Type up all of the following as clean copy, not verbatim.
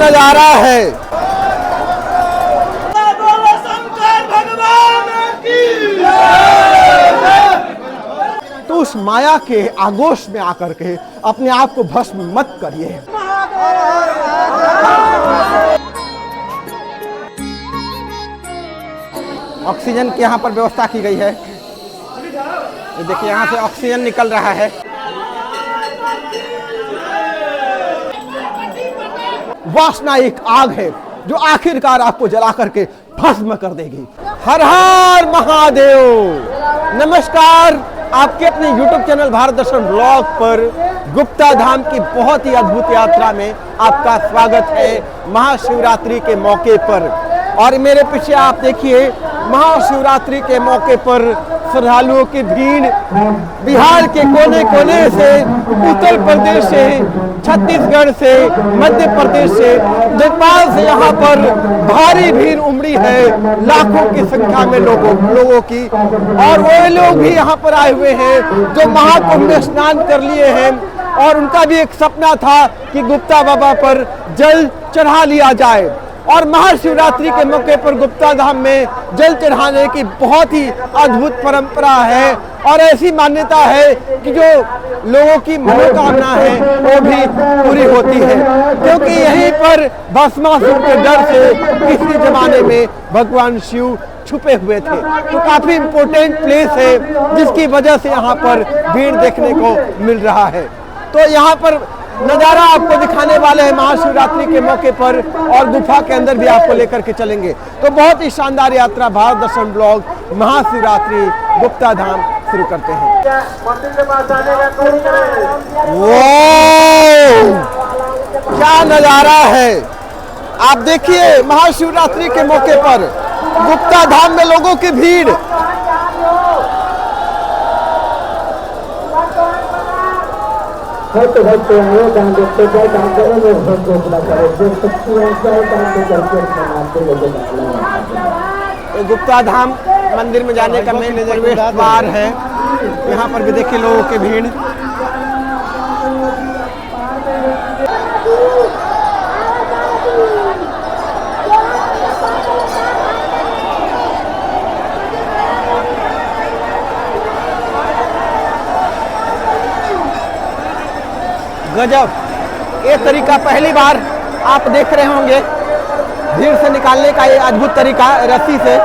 नजारा है। तो उस माया के आगोश में आकर के अपने आप को भस्म मत करिए। ऑक्सीजन की यहाँ पर व्यवस्था की गई है। ये देखिए यहाँ से ऑक्सीजन निकल रहा है। वासना एक आग है जो आखिरकार आपको जला करके भस्म कर देगी। हर हर महादेव। नमस्कार, आपके अपने YouTube चैनल भारत दर्शन ब्लॉग पर गुप्ता धाम की बहुत ही अद्भुत यात्रा में आपका स्वागत है महाशिवरात्रि के मौके पर। और मेरे पीछे आप देखिए महाशिवरात्रि के मौके पर श्रद्धालुओं की भीड़ बिहार के कोने कोने से, उत्तर प्रदेश से, छत्तीसगढ़ से, मध्य प्रदेश से, नेपाल से यहाँ पर भारी भीड़ उमड़ी है। लाखों की संख्या में लोगों की। और वो लोग भी यहाँ पर आए हुए हैं जो महाकुंभ में स्नान कर लिए हैं और उनका भी एक सपना था कि गुप्ता बाबा पर जल चढ़ा लिया जाए। और महाशिवरात्रि के मौके पर गुप्ता धाम में जल चढ़ाने की बहुत ही अद्भुत परंपरा है। और ऐसी मान्यता है कि जो लोगों की मनोकामना है वो भी पूरी होती है, क्योंकि यहीं पर भस्मासुर के डर से किसी जमाने में भगवान शिव छुपे हुए थे। तो काफी इंपॉर्टेंट प्लेस है जिसकी वजह से यहाँ पर भीड़ देखने को मिल रहा है। तो यहाँ पर नजारा आपको दिखाने वाले हैं महाशिवरात्रि के मौके पर, और गुफा के अंदर भी आपको लेकर के चलेंगे। तो बहुत ही शानदार यात्रा भारत दर्शन ब्लॉग महाशिवरात्रि गुप्ता धाम शुरू करते हैं। क्या नजारा है, आप देखिए महाशिवरात्रि के मौके पर गुप्ता धाम में लोगों की भीड़। गुप्ता धाम मंदिर में जाने का मेन प्रवेश द्वार है। यहाँ पर भी देखिए लोगों की भीड़। गजब, ये तरीका पहली बार आप देख रहे होंगे, भीड़ से निकालने का ये अद्भुत तरीका रस्सी से।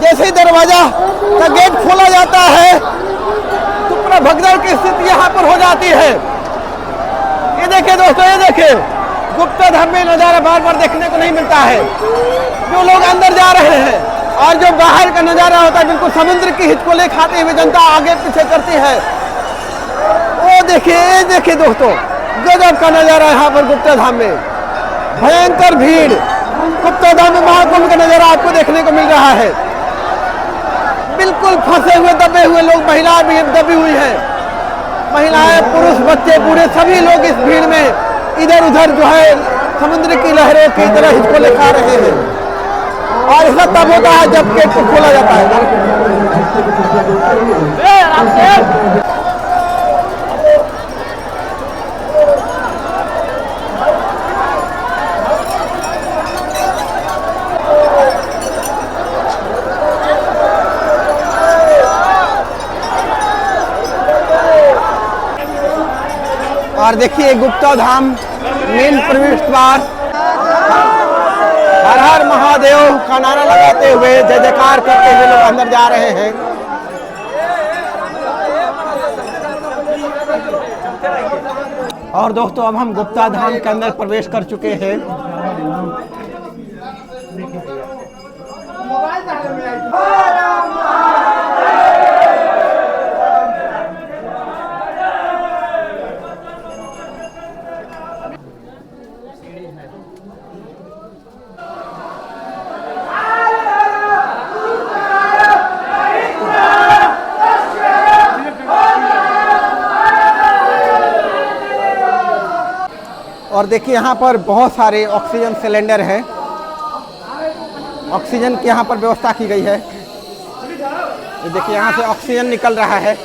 जैसे ही दरवाजा का गेट खोला जाता है तो पूरा भगदड़ की स्थिति यहाँ पर हो जाती है। ये देखिए दोस्तों, ये देखिए गुप्ता धाम में नजारा बार बार देखने को नहीं मिलता है। जो लोग अंदर जा रहे हैं और जो बाहर का नजारा होता है, बिल्कुल समुद्र की हिचकोले खाते हुए जनता आगे पीछे करती है। वो देखिए दोस्तों, गजब का नजारा यहाँ पर गुप्ता धाम में। भयंकर भीड़। गुप्ता धाम में महाकुंभ का नजारा आपको देखने को मिल रहा है। बिल्कुल फंसे हुए दबे हुए लोग, महिलाएं भी दबी हुई है। महिलाएं, पुरुष, बच्चे, बूढ़े सभी लोग इस भीड़ में इधर उधर जो है समुद्र की लहरों की तरह हिचकोले खा रहे हैं। और ऐसा तब होता है जब गेट को खोला जाता है। और देखिए गुप्ता धाम मेन प्रवेश द्वार। हर हर महादेव का नारा लगाते हुए, जय जयकार करते हुए लोग अंदर जा रहे हैं। और दोस्तों, अब हम गुप्ता धाम के अंदर प्रवेश कर चुके हैं। और देखिए यहाँ पर बहुत सारे ऑक्सीजन सिलेंडर हैं। ऑक्सीजन की यहाँ पर व्यवस्था की गई है। ये देखिए यहाँ से ऑक्सीजन निकल रहा है।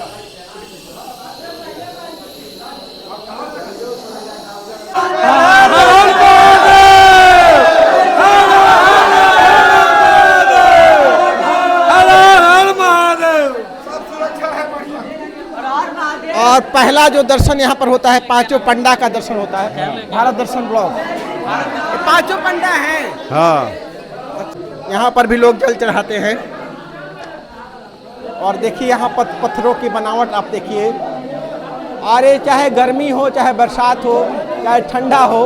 और पहला जो दर्शन यहाँ पर होता है, पांचों पंडा का दर्शन होता है। भारत दर्शन ब्लॉग, पांचों पंडा हैं। हाँ, यहाँ पर भी लोग जल चढ़ाते हैं। और देखिए यहाँ पत्थरों की बनावट आप देखिए। अरे चाहे गर्मी हो, चाहे बरसात हो, चाहे ठंडा हो,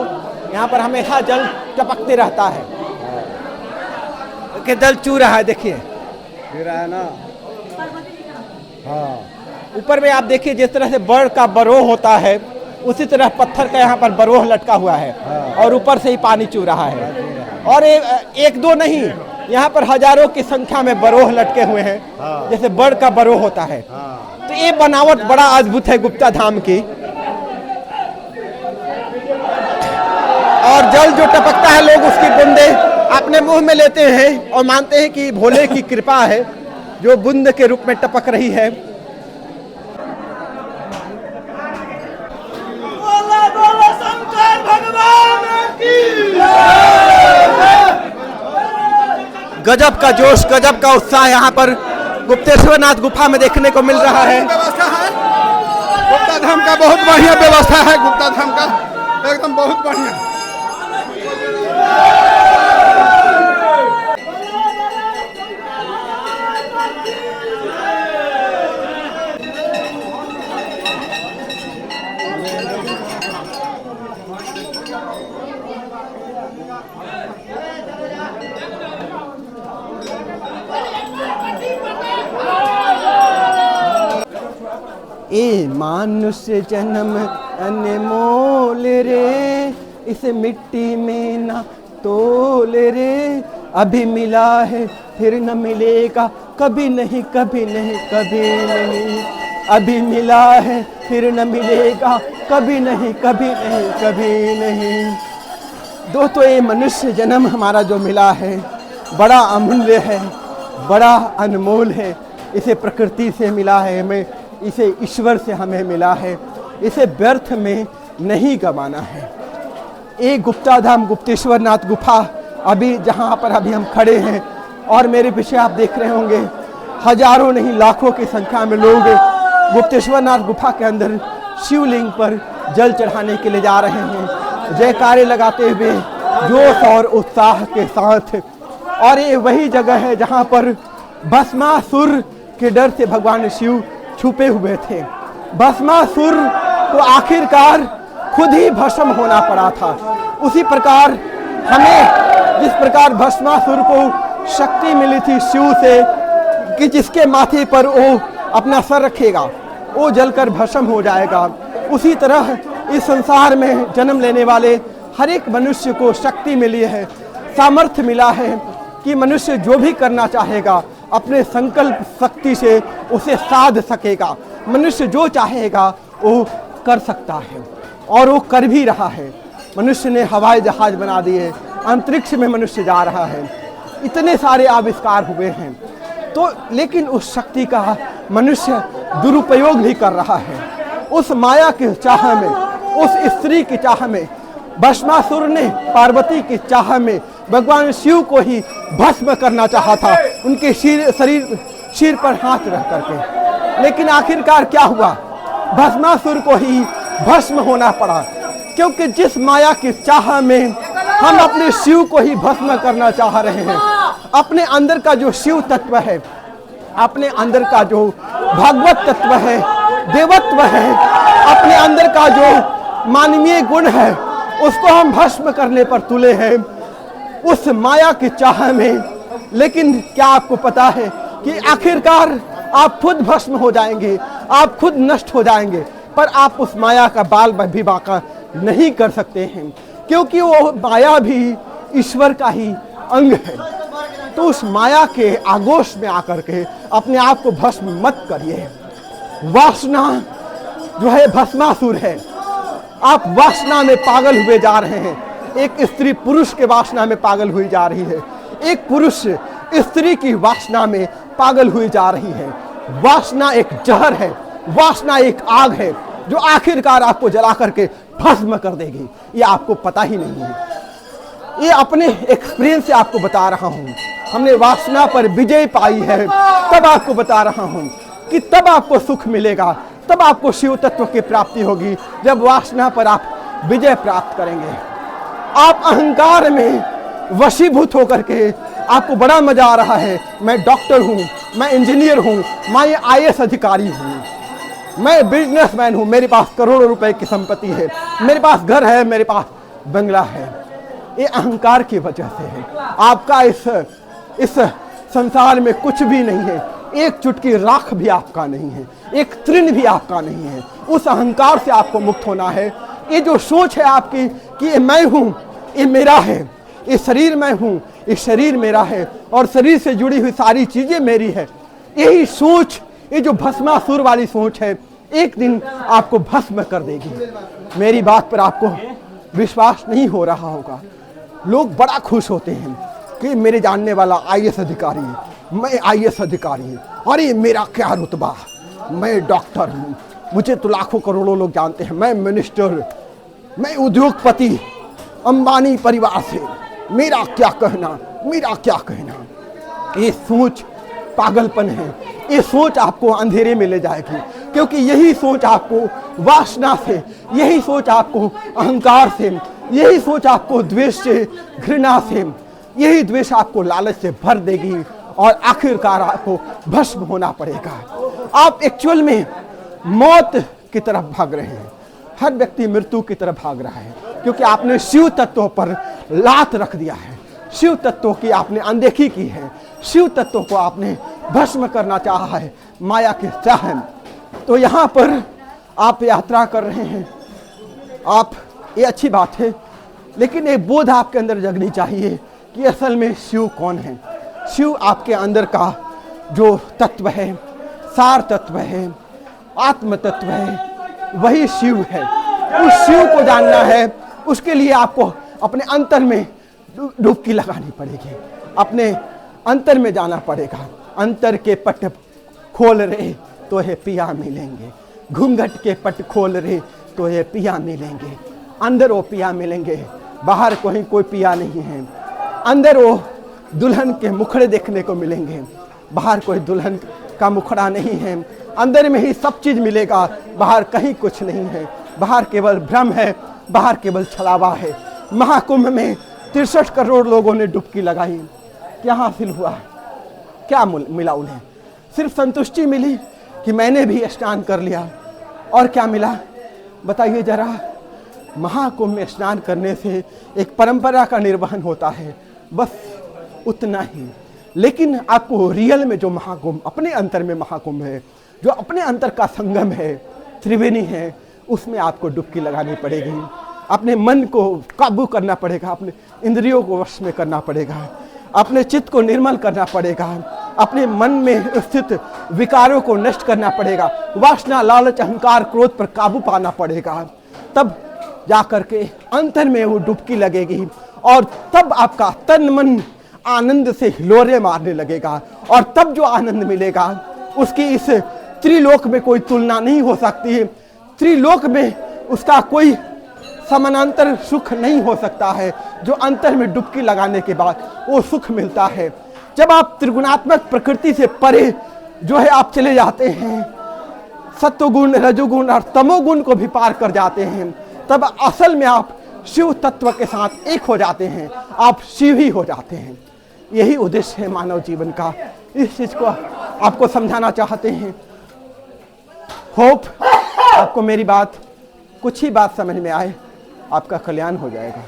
यहाँ पर हमेशा जल टपकते रहता है। कि जल चू रहा है, देखिए फिर है ना। हाँ, ऊपर में आप देखिए जिस तरह से बर्ड का बरोह होता है, उसी तरह पत्थर का यहाँ पर बरोह लटका हुआ है। और ऊपर से ही पानी चू रहा है। और एक दो नहीं, यहाँ पर हजारों की संख्या में बरोह लटके हुए हैं, जैसे बर्ड का बरोह होता है। तो ये बनावट बड़ा अद्भुत है गुप्ता धाम की। और जल जो टपकता है, लोग उसकी बूंदे अपने मुंह में लेते हैं और मानते हैं कि भोले की कृपा है जो बूंद के रूप में टपक रही है। गजब का जोश, गजब का उत्साह यहाँ पर गुप्तेश्वरनाथ गुफा में देखने को मिल रहा है। व्यवस्था है गुप्ता धाम का, बहुत बढ़िया व्यवस्था है गुप्ता धाम का, एकदम बहुत बढ़िया। ए मानुष्य जन्म अनमोल रे, इस मिट्टी में ना तोल रे। अभी मिला है फिर न मिलेगा, कभी नहीं कभी नहीं कभी नहीं। अभी मिला है फिर न मिलेगा, कभी नहीं कभी नहीं कभी नहीं। दोस्तों ये मनुष्य जन्म हमारा जो मिला है बड़ा अमूल्य है, बड़ा अनमोल है। इसे प्रकृति से मिला है हमें, इसे ईश्वर से हमें मिला है। इसे व्यर्थ में नहीं गंवाना है। एक गुप्ता धाम गुप्तेश्वरनाथ गुफा, अभी जहाँ पर अभी हम खड़े हैं और मेरे पीछे आप देख रहे होंगे हजारों नहीं लाखों की संख्या में लोग गुप्तेश्वरनाथ गुफा के अंदर शिवलिंग पर जल चढ़ाने के लिए जा रहे हैं, जयकारे लगाते हुए जोश और उत्साह के साथ। और ये वही जगह है जहाँ पर भस्मासुर के डर से भगवान शिव छुपे हुए थे। भस्मासुर को आखिरकार खुद ही भस्म होना पड़ा था। उसी प्रकार हमें जिस प्रकार भस्मासुर को शक्ति मिली थी शिव से कि जिसके माथे पर वो अपना सर रखेगा वो जलकर भस्म हो जाएगा, उसी तरह इस संसार में जन्म लेने वाले हर एक मनुष्य को शक्ति मिली है, सामर्थ्य मिला है कि मनुष्य जो भी करना चाहेगा अपने संकल्प शक्ति से उसे साध सकेगा। मनुष्य जो चाहेगा वो कर सकता है और वो कर भी रहा है। मनुष्य ने हवाई जहाज बना दिए, अंतरिक्ष में मनुष्य जा रहा है, इतने सारे आविष्कार हुए हैं। तो लेकिन उस शक्ति का मनुष्य दुरुपयोग भी कर रहा है। उस माया की चाह में, उस स्त्री की चाह में, भस्मासुर ने पार्वती की चाह में भगवान शिव को ही भस्म करना चाहा था, उनके सिर पर हाथ रख करके। लेकिन आखिरकार क्या हुआ, भस्मासुर को ही भस्म होना पड़ा, क्योंकि जिस माया की चाह में हम अपने शिव को ही भस्म करना चाह रहे हैं, अपने अंदर का जो शिव तत्व है, अपने अंदर का जो भगवत तत्व है, देवत्व है, अपने अंदर का जो मानवीय गुण है, उसको हम भस्म करने पर तुले हैं उस माया की चाह में। लेकिन क्या आपको पता है कि आखिरकार आप खुद भस्म हो जाएंगे, आप खुद नष्ट हो जाएंगे, पर आप उस माया का बाल भी बाका नहीं कर सकते हैं, क्योंकि वो माया भी ईश्वर का ही अंग है। तो उस माया के आगोश में आकर के अपने आप को भस्म मत करिए। वासना जो है भस्मासुर है, आप वासना में पागल हुए जा रहे हैं। एक स्त्री पुरुष के वासना में पागल हुई जा रही है, एक पुरुष स्त्री की वासना में पागल हुई जा रही है। वासना एक जहर है, वासना एक आग है जो आखिरकार आपको जला करके भस्म कर देगी। ये आपको पता ही नहीं है। ये अपने एक्सपीरियंस से आपको बता रहा हूँ। हमने वासना पर विजय पाई है, तब आपको बता रहा हूँ कि तब आपको सुख मिलेगा, तब आपको शिव तत्व की प्राप्ति होगी, जब वासना पर आप विजय प्राप्त करेंगे। आप अहंकार में वशीभूत होकर के आपको बड़ा मजा आ रहा है, मैं डॉक्टर हूँ, मैं इंजीनियर हूँ, मैं IAS अधिकारी हूँ, मैं बिजनेसमैन हूँ, मेरे पास करोड़ों रुपए की संपत्ति है, मेरे पास घर है, मेरे पास बंगला है। ये अहंकार की वजह से है। आपका इस संसार में कुछ भी नहीं है, एक चुटकी राख भी आपका नहीं है, एक तृण भी आपका नहीं है। उस अहंकार से आपको मुक्त होना है। ये जो सोच है आपकी कि ये मैं हूँ, ये मेरा है, ये शरीर मैं हूँ, ये शरीर मेरा है और शरीर से जुड़ी हुई सारी चीजें मेरी है, यही सोच, ये जो भस्मासुर वाली सोच है, एक दिन आपको भस्म कर देगी। मेरी बात पर आपको विश्वास नहीं हो रहा होगा। लोग बड़ा खुश होते हैं कि मेरे जानने वाला IAS अधिकारी है, मैं IAS अधिकारी हूँ, अरे मेरा क्या रुतबा, मैं डॉक्टर हूँ, मुझे तो लाखों करोड़ों लोग जानते हैं, मैं मिनिस्टर, मैं उद्योगपति, अंबानी परिवार से, मेरा क्या कहना, मेरा क्या कहना। ये सोच पागलपन है। ये सोच आपको अंधेरे में ले जाएगी, क्योंकि यही सोच आपको वासना से, यही सोच आपको अहंकार से, यही सोच आपको द्वेष से, घृणा से, यही द्वेष आपको लालच से भर देगी और आखिरकार आपको भस्म होना पड़ेगा। आप एक्चुअल में मौत की तरफ भाग रहे हैं। हर व्यक्ति मृत्यु की तरफ भाग रहा है, क्योंकि आपने शिव तत्वों पर लात रख दिया है, शिव तत्वों की आपने अनदेखी की है, शिव तत्वों को आपने भस्म करना चाहा है माया के चाह। तो यहाँ पर आप यात्रा कर रहे हैं, आप, ये अच्छी बात है, लेकिन एक बोध आपके अंदर जगनी चाहिए कि असल में शिव कौन है। शिव आपके अंदर का जो तत्व है, सार तत्व है, आत्म तत्व है, वही शिव है। उस शिव को जानना है, उसके लिए आपको अपने अंतर में डुबकी लगानी पड़ेगी, अपने अंतर में जाना पड़ेगा। अंतर के पट खोल रहे तो ये पिया मिलेंगे, घूंघट के पट खोल रहे तो ये पिया मिलेंगे। अंदर वो पिया मिलेंगे, बाहर कहीं कोई पिया नहीं है। अंदर वो दुल्हन के मुखड़े देखने को मिलेंगे, बाहर कोई दुल्हन का मुखड़ा नहीं है। अंदर में ही सब चीज मिलेगा, बाहर कहीं कुछ नहीं है। बाहर केवल भ्रम है, बाहर केवल छलावा है। महाकुंभ में 63 करोड़ लोगों ने डुबकी लगाई, क्या हासिल हुआ, क्या मिला उन्हें? सिर्फ संतुष्टि मिली कि मैंने भी स्नान कर लिया, और क्या मिला बताइए जरा। महाकुंभ में स्नान करने से एक परंपरा का निर्वहन होता है, बस उतना ही। लेकिन आपको रियल में जो महाकुंभ, अपने अंतर में महाकुंभ है, जो अपने अंतर का संगम है, त्रिवेणी है, उसमें आपको डुबकी लगानी पड़ेगी। अपने मन को काबू करना पड़ेगा, अपने इंद्रियों को वश में करना पड़ेगा, अपने चित्त को निर्मल करना पड़ेगा, अपने मन में स्थित विकारों को नष्ट करना पड़ेगा, वासना, लालच, अहंकार, क्रोध पर काबू पाना पड़ेगा। तब जाकर के अंतर में वो डुबकी लगेगी और तब आपका तन मन आनंद से हिलोरे मारने लगेगा। और तब जो आनंद मिलेगा उसकी इस त्रिलोक में कोई तुलना नहीं हो सकती। त्रिलोक में उसका कोई समानांतर सुख नहीं हो सकता है, जो अंतर में डुबकी लगाने के बाद वो सुख मिलता है। जब आप त्रिगुणात्मक प्रकृति से परे जो है आप चले जाते हैं, सत्वगुण, रजोगुण और तमोगुण को भी पार कर जाते हैं, तब असल में आप शिव तत्व के साथ एक हो जाते हैं, आप शिव ही हो जाते हैं। यही उद्देश्य है मानव जीवन का। इस चीज को आपको समझाना चाहते हैं। होप आपको मेरी बात, कुछ ही बात समझ में आए, आपका कल्याण हो जाएगा।